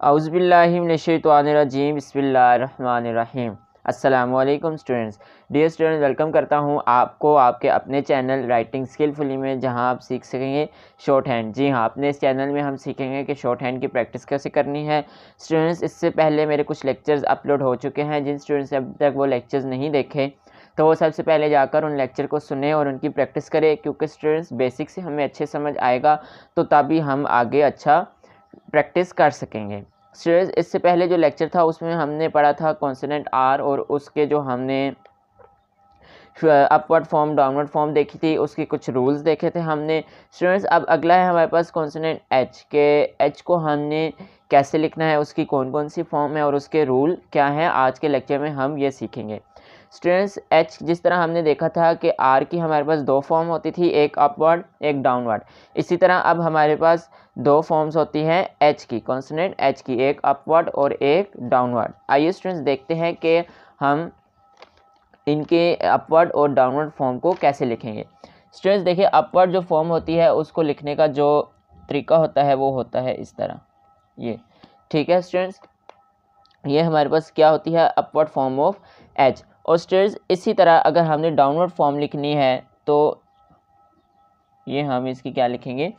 औज़ुबिल्लाहिमिनश्शैतानिर्रजीम बिस्मिल्लाहिर्रहमानिर्रहीम। अस्सलामुअलैकुम students. Dear students, welcome करता हूँ आपको आपके अपने चैनल राइटिंग स्किलफुली में, जहाँ आप सीख सकेंगे शॉर्ट हैंड। जी हाँ, अपने इस चैनल में हम सीखेंगे कि शॉर्ट हैंड की प्रैक्टिस कैसे करनी है। स्टूडेंट्स, इससे पहले मेरे कुछ लेक्चर्स अपलोड हो चुके हैं। जिन स्टूडेंट्स ने अभी तक वो लेक्चर्स नहीं देखे तो वो सबसे पहले जाकर उन लेक्चर को सुने और उनकी प्रैक्टिस करें, क्योंकि स्टूडेंट्स बेसिक से हमें अच्छे समझ आएगा तो तभी हम आगे अच्छा प्रैक्टिस कर सकेंगे। स्टूडेंट्स, इससे पहले जो लेक्चर था उसमें हमने पढ़ा था कॉन्सोनेंट आर और उसके जो हमने अपवर्ड फॉर्म डाउनवर्ड फॉर्म देखी थी, उसके कुछ रूल्स देखे थे हमने। स्टूडेंट्स, अब अगला है हमारे पास कॉन्सोनेंट एच के एच को हमने कैसे लिखना है, उसकी कौन कौन सी फॉर्म है और उसके रूल क्या हैं, आज के लेक्चर में हम ये सीखेंगे। स्टूडेंट्स, एच जिस तरह हमने देखा था कि आर की हमारे पास दो फॉर्म होती थी, एक अपवर्ड एक डाउनवर्ड। इसी तरह अब हमारे पास दो फॉर्म्स होती हैं एच की, कॉन्सोनेंट एच की, एक अपवर्ड और एक डाउनवर्ड। आइए स्टूडेंट्स देखते हैं कि हम इनके अपवर्ड और डाउनवर्ड फॉर्म को कैसे लिखेंगे। स्टूडेंट्स देखिए, अपवर्ड जो फॉर्म होती है उसको लिखने का जो तरीका होता है वो होता है इस तरह, ये ठीक है स्टूडेंट्स। ये हमारे पास क्या होती है, अपवर्ड फॉर्म ऑफ एच। और स्टूडेंट्स इसी तरह अगर हमने डाउनवर्ड फॉर्म लिखनी है तो ये हम इसकी क्या लिखेंगे,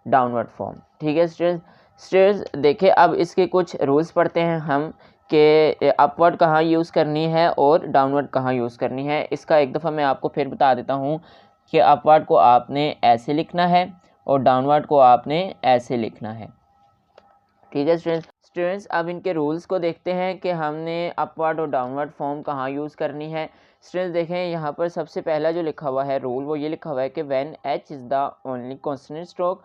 डाउनवर्ड फॉर्म। ठीक है स्टूडेंट्स देखिए, अब इसके कुछ रूल्स पढ़ते हैं हम कि अपवर्ड कहाँ यूज़ करनी है और डाउनवर्ड कहाँ यूज़ करनी है। इसका एक दफ़ा मैं आपको फिर बता देता हूँ कि अपवर्ड को आपने ऐसे लिखना है और डाउनवर्ड को आपने ऐसे लिखना है। ठीक है स्टूडेंट्स, अब इनके रूल्स को देखते हैं कि हमने अपवर्ड और डाउनवर्ड फॉर्म कहाँ यूज़ करनी है। स्टूडेंट्स देखें, यहाँ पर सबसे पहला जो लिखा हुआ है रूल, वो ये लिखा हुआ है कि when H is the only consonant stroke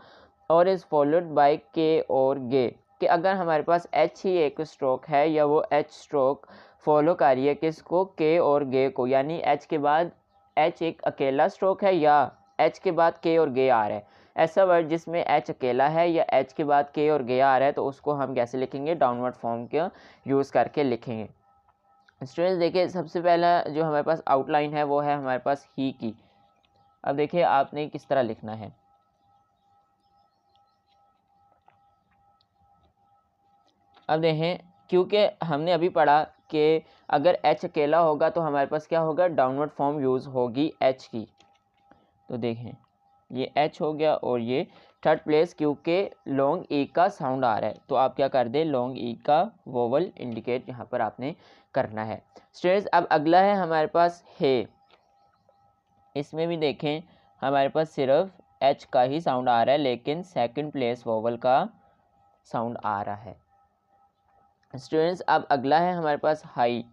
और इज़ फॉलोड बाय के और गे, कि अगर हमारे पास एच ही एक स्ट्रोक है या वो एच स्ट्रोक फॉलो कर रही है किसको, के और गे को, यानी एच के बाद एच एक अकेला स्ट्रोक है या एच के बाद के और गे आ रहा है, ऐसा वर्ड जिसमें एच अकेला है या एच के बाद के और गे आ रहा है, तो उसको हम कैसे लिखेंगे, डाउनवर्ड फॉर्म का यूज़ करके लिखेंगे। स्टूडेंट्स देखिए, सबसे पहला जो हमारे पास आउटलाइन है वो है हमारे पास ही की। अब देखिए आपने किस तरह लिखना है। अब देखें, क्योंकि हमने अभी पढ़ा कि अगर एच अकेला होगा तो हमारे पास क्या होगा, डाउनवर्ड फॉर्म यूज़ होगी एच की। तो देखें, ये एच हो गया और ये थर्ड प्लेस, क्योंकि लॉन्ग ई का साउंड आ रहा है तो आप क्या कर दें, लॉन्ग ई का वोवल इंडिकेट यहाँ पर आपने करना है। स्टूडेंट्स, अब अगला है हमारे पास है। इसमें भी देखें हमारे पास सिर्फ एच का ही साउंड आ रहा है, लेकिन सेकंड प्लेस वोवल का साउंड आ रहा है। स्टूडेंट्स, अब अगला है हमारे पास हाई।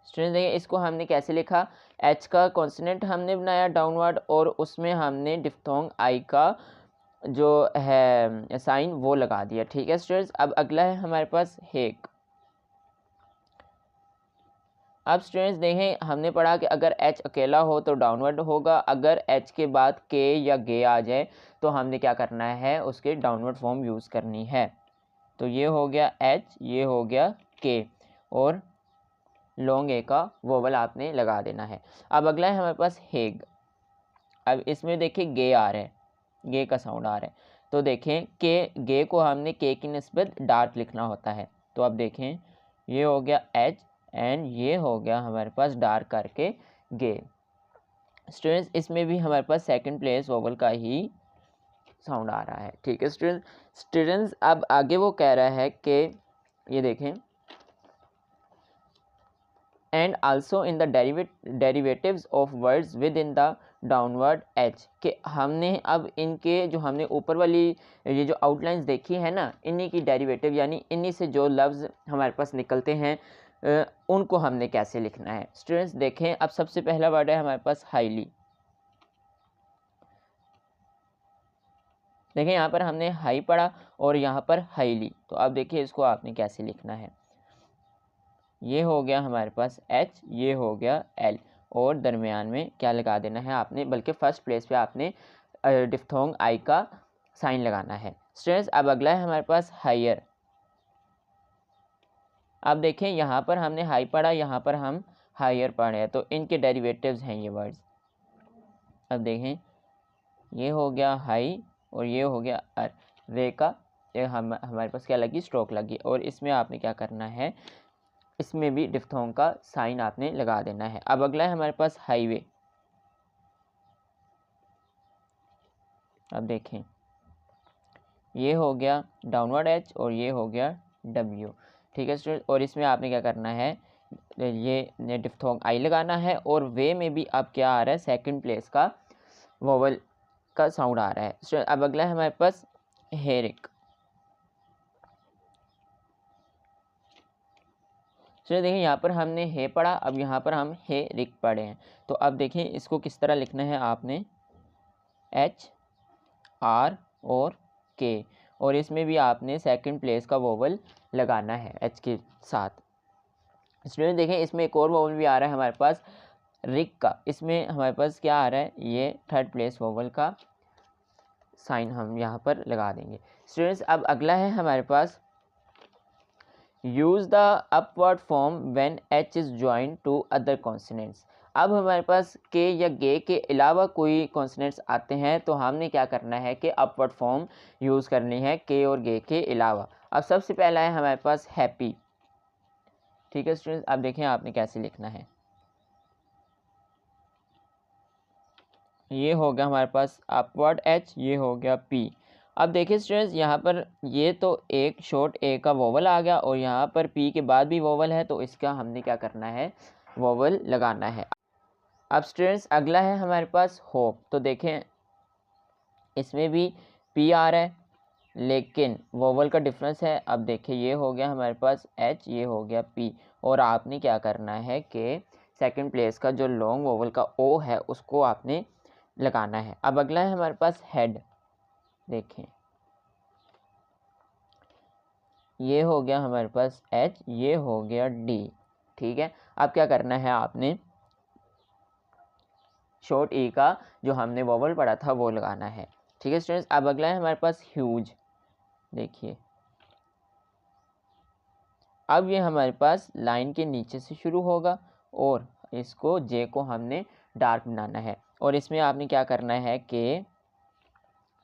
स्टूडेंट्स देखिए, इसको हमने कैसे लिखा, एच का कॉन्सोनेंट हमने बनाया डाउनवर्ड और उसमें हमने डिफ्थोंग आई का जो है साइन वो लगा दिया। ठीक है स्टूडेंट्स, अब अगला है हमारे पास हेक। अब स्टूडेंट्स देखें, हमने पढ़ा कि अगर एच अकेला हो तो डाउनवर्ड होगा, अगर एच के बाद के या गे आ जाए तो हमने क्या करना है, उसके डाउनवर्ड फॉर्म यूज़ करनी है। तो ये हो गया एच, ये हो गया के और लॉन्ग ए का वोवल आपने लगा देना है। अब अगला है हमारे पास हेग। अब इसमें देखिए गे आ रहा है, गे का साउंड आ रहा है, तो देखें के गे को हमने के की निस्बत डार्क लिखना होता है। तो अब देखें, ये हो गया एच एंड ये हो गया हमारे पास डार्क करके गे। स्टूडेंट्स, इसमें भी हमारे पास सेकंड प्लेस वोवल का ही साउंड आ रहा है। ठीक है स्टूडेंट्स, अब आगे वो कह रहा है कि ये देखें, and also in the derivatives of words with in the downward H, कि हमने अब इनके जो हमने ऊपर वाली ये जो आउटलाइंस देखी है ना, इन्हीं की डेरिवेटिव यानी इन्हीं से जो लफ्ज़ हमारे पास निकलते हैं उनको हमने कैसे लिखना है। स्टूडेंट्स देखें, अब सबसे पहला वर्ड है हमारे पास हाईली। देखें, यहाँ पर हमने हाई पढ़ा और यहाँ पर हाईली, तो अब देखिए इसको आपने कैसे लिखना है। ये हो गया हमारे पास एच, ये हो गया एल और दरमियान में क्या लगा देना है आपने, बल्कि फर्स्ट प्लेस पे आपने डिफ्थोंग आई का साइन लगाना है। स्टूडेंट्स, अब अगला है हमारे पास हायर। अब देखें, यहाँ पर हमने हाई पढ़ा, यहाँ पर हम हायर पढ़े हैं, तो इनके डेरिवेटिव्स हैं ये वर्ड्स। अब देखें ये हो गया हाई और ये हो गया अर, रे का ये हमारे पास क्या लगी, स्ट्रोक लगी। और इसमें आपने क्या करना है, इसमें भी डिफ्थोंग का साइन आपने लगा देना है। अब अगला है हमारे पास हाईवे। अब देखें ये हो गया डाउनवर्ड एच और ये हो गया डब्ल्यू, ठीक है स्टूडेंट। और इसमें आपने क्या करना है, ये डिफ्थोंग आई लगाना है और वे में भी अब क्या आ रहा है, सेकंड प्लेस का वोवल का साउंड आ रहा है स्टूडेंट। अब अगला है हमारे पास हेरिक। चलिए देखें यहाँ पर हमने हे पढ़ा, अब यहाँ पर हम हे रिक पढ़े हैं। तो अब देखें इसको किस तरह लिखना है आपने, एच आर और के, और इसमें भी आपने सेकंड प्लेस का वोवल लगाना है एच के साथ। स्टूडेंट देखें इसमें एक और वोवल भी आ रहा है हमारे पास रिक का, इसमें हमारे पास क्या आ रहा है, ये थर्ड प्लेस वोवल का साइन हम यहाँ पर लगा देंगे स्टूडेंट्स। अब अगला है हमारे पास use the upward form when H is join to other consonants. अब हमारे पास के या गे के अलावा कोई कॉन्सोनेंट्स आते हैं तो हमने क्या करना है कि अपवर्ड फॉर्म यूज़ करनी है के और गे के अलावा। अब सबसे पहला है हमारे पास हैप्पी, ठीक है स्टूडेंट्स। अब देखें आपने कैसे लिखना है, ये हो गया हमारे पास अपवर्ड एच, ये हो गया पी। अब देखिए स्टूडेंट्स यहाँ पर ये तो एक शॉर्ट ए का वोवल आ गया और यहाँ पर पी के बाद भी वोवल है, तो इसका हमने क्या करना है, वोवल लगाना है। अब स्टूडेंट्स अगला है हमारे पास होप। तो देखें इसमें भी पी आ रहा है लेकिन वोवल का डिफरेंस है। अब देखिए ये हो गया हमारे पास एच, ये हो गया पी, और आपने क्या करना है कि सेकंड प्लेस का जो लॉन्ग वोवल का ओ है उसको आपने लगाना है। अब अगला है हमारे पास हेड। देखें ये हो गया हमारे पास एच, ये हो गया डी, ठीक है। अब क्या करना है आपने, शॉर्ट ई का जो हमने वोवल पढ़ा था वो लगाना है, ठीक है स्टूडेंट्स। अब अगला है हमारे पास ह्यूज। देखिए अब ये हमारे पास लाइन के नीचे से शुरू होगा और इसको जे को हमने डार्क बनाना है, और इसमें आपने क्या करना है कि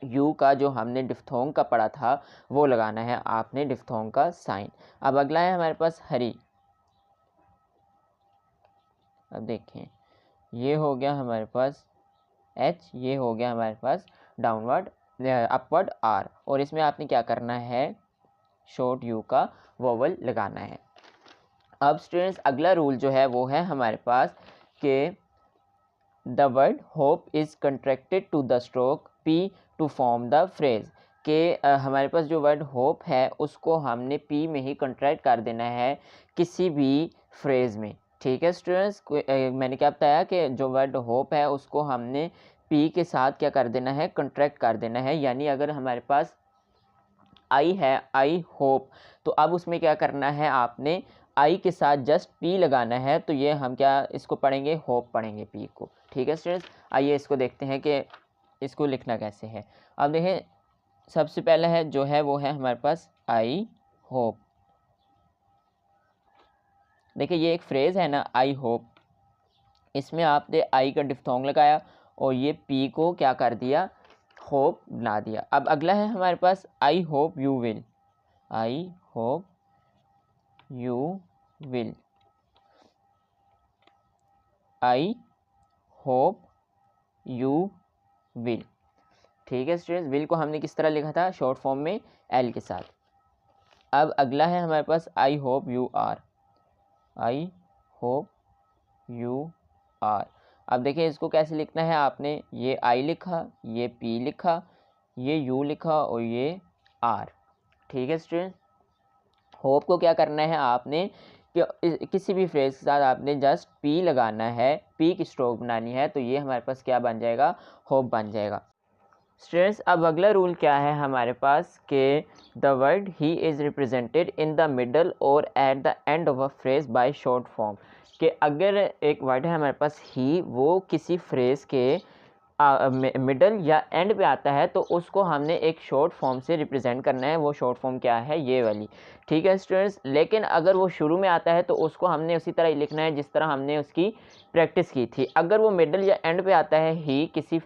यू का जो हमने डिफ्थोंग का पढ़ा था वो लगाना है आपने, डिफ्थोंग का साइन। अब अगला है हमारे पास हरी। अब देखें ये हो गया हमारे पास एच, ये हो गया हमारे पास डाउनवर्ड अपवर्ड आर, और इसमें आपने क्या करना है, शॉर्ट यू का वोवल लगाना है। अब स्टूडेंट्स अगला रूल जो है वो है हमारे पास कि the word hope is contracted to the stroke P to form the phrase, के हमारे पास जो वर्ड होप है उसको हमने पी में ही कंट्रैक्ट कर देना है किसी भी फ्रेज में, ठीक है स्टूडेंट्स। मैंने क्या बताया कि जो वर्ड होप है उसको हमने पी के साथ क्या कर देना है, कंट्रैक्ट कर देना है। यानी अगर हमारे पास आई है, आई होप, तो अब उसमें क्या करना है, आपने आई के साथ जस्ट पी लगाना है, तो ये हम क्या इसको पढ़ेंगे, होप पढ़ेंगे पी को, ठीक है स्टूडेंट्स। आइए इसको देखते हैं कि इसको लिखना कैसे है। अब देखें सबसे पहला है जो है वो है हमारे पास आई होप। देखिए ये एक फ्रेज़ है ना, आई होप, इसमें आपने आई का डिफ्थोंग लगाया और ये पी को क्या कर दिया, होप बना दिया। अब अगला है हमारे पास I hope you will. I hope you will, I hope you will, ठीक है स्टूडेंट्स। विल को हमने किस तरह लिखा था, शॉर्ट फॉर्म में एल के साथ। अब अगला है हमारे पास I hope you are. I hope you are. अब देखिए इसको कैसे लिखना है, आपने ये आई लिखा, ये पी लिखा, ये यू लिखा और ये आर, ठीक है स्टूडेंट। होप को क्या करना है आपने कि किसी भी फ्रेज के साथ आपने जस्ट पी लगाना है, पी की स्ट्रोक बनानी है, तो ये हमारे पास क्या बन जाएगा, होप बन जाएगा। स्टूडेंट्स अब अगला रूल क्या है हमारे पास कि the word he is represented in the middle और at the end of a phrase by short form, कि अगर एक वर्ड है हमारे पास ही, वो किसी फ्रेज़ के मिडल या एंड पे आता है तो उसको हमने एक शॉर्ट फॉर्म से रिप्रेजेंट करना है। वो शॉर्ट फॉर्म क्या है, ये वाली, ठीक है स्टूडेंट्स। लेकिन अगर वो शुरू में आता है तो उसको हमने उसी तरह ही लिखना है जिस तरह हमने उसकी प्रैक्टिस की थी। अगर वो मिडल या एंड पे आता है ही, किसी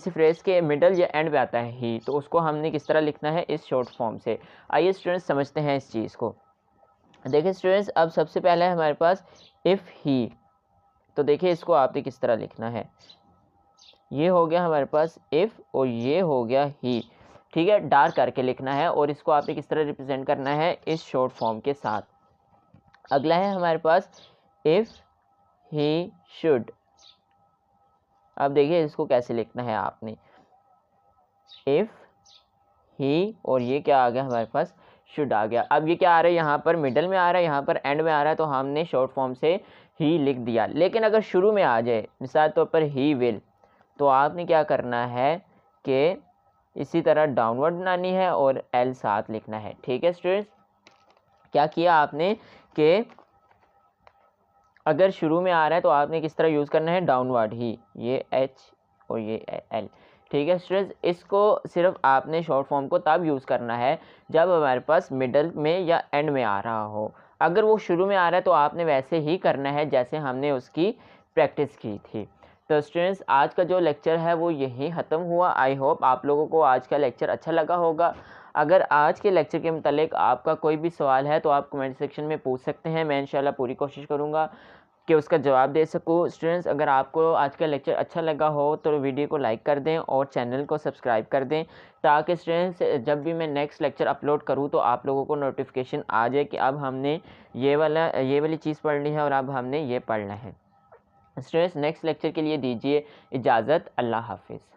फ्रेज़ के मिडल या एंड पे आता है ही, तो उसको हमने किस तरह लिखना है, इस शॉर्ट फॉर्म से। आइए स्टूडेंट्स समझते हैं इस चीज़ को। देखिए स्टूडेंट्स, अब सबसे पहले है हमारे पास इफ़ ही, तो देखिए इसको आपने किस तरह लिखना है। ये हो गया हमारे पास इफ़ और ये हो गया ही, ठीक है, डार्क करके लिखना है और इसको आपने किस तरह रिप्रेजेंट करना है, इस शॉर्ट फॉर्म के साथ। अगला है हमारे पास इफ़ ही शुड। अब देखिए इसको कैसे लिखना है आपने, इफ़ ही और ये क्या आ गया हमारे पास, शुड आ गया। अब ये क्या आ रहा है, यहाँ पर मिडल में आ रहा है, यहाँ पर एंड में आ रहा है, तो हमने शॉर्ट फॉर्म से ही लिख दिया। लेकिन अगर शुरू में आ जाए, मिसाल तौर पर ही विल, तो आपने क्या करना है कि इसी तरह डाउनवर्ड बनानी है और एल साथ लिखना है, ठीक है स्टूडेंट्स। क्या किया आपने कि अगर शुरू में आ रहा है तो आपने किस तरह यूज़ करना है, डाउनवर्ड ही, ये एच और ये एल, ठीक है स्टूडेंट्स। इसको सिर्फ आपने शॉर्ट फॉर्म को तब यूज़ करना है जब हमारे पास मिडल में या एंड में आ रहा हो। अगर वो शुरू में आ रहा है तो आपने वैसे ही करना है जैसे हमने उसकी प्रैक्टिस की थी। तो स्टूडेंट्स, आज का जो लेक्चर है वो यहीं ख़त्म हुआ। आई होप आप लोगों को आज का लेक्चर अच्छा लगा होगा। अगर आज के लेक्चर के मुतालिक आपका कोई भी सवाल है तो आप कमेंट सेक्शन में पूछ सकते हैं। मैं इंशाल्लाह पूरी कोशिश करूँगा कि उसका जवाब दे सकूँ। स्टूडेंट्स, अगर आपको आज का लेक्चर अच्छा लगा हो तो वीडियो को लाइक कर दें और चैनल को सब्सक्राइब कर दें, ताकि स्टूडेंट्स जब भी मैं नेक्स्ट लेक्चर अपलोड करूँ तो आप लोगों को नोटिफिकेशन आ जाए कि अब हमने ये वाली चीज़ पढ़ ली है और अब हमने ये पढ़ना है। स्टूडेंट्स, नेक्स्ट लेक्चर के लिए दीजिए इजाज़त। अल्लाह हाफिज़।